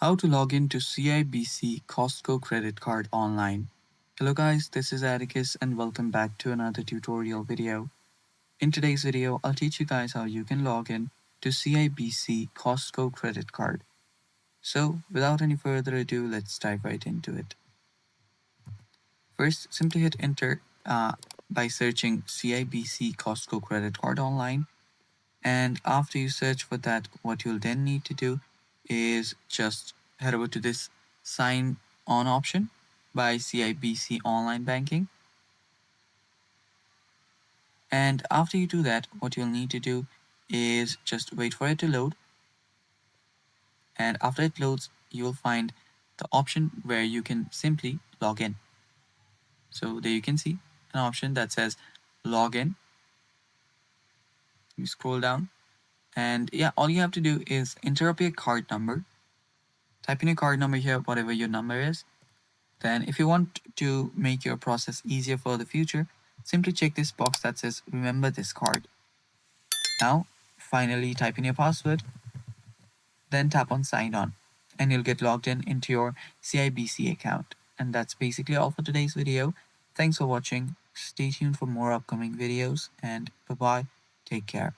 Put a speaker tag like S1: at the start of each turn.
S1: How to log in to CIBC Costco Credit Card online. Hello guys, this is Atticus and welcome back to another tutorial video. In today's video, I'll teach you guys how you can log in to CIBC Costco Credit Card. So without any further ado, let's dive right into it. First, simply hit enter by searching CIBC Costco Credit Card online. And after you search for that, what you'll then need to do is just head over to this sign on option by CIBC Online Banking. And after you do that, what you'll need to do is just wait for it to load. And after it loads, you will find the option where you can simply log in. So there you can see an option that says login. You scroll down and yeah, all you have to do is enter up your card number. Type in your card number here, whatever your number is. Then if you want to make your process easier for the future, simply check this box that says remember this card. Now, finally type in your password, then tap on sign on and you'll get logged in into your CIBC account. And that's basically all for today's video. Thanks for watching. Stay tuned for more upcoming videos and bye-bye. Take care.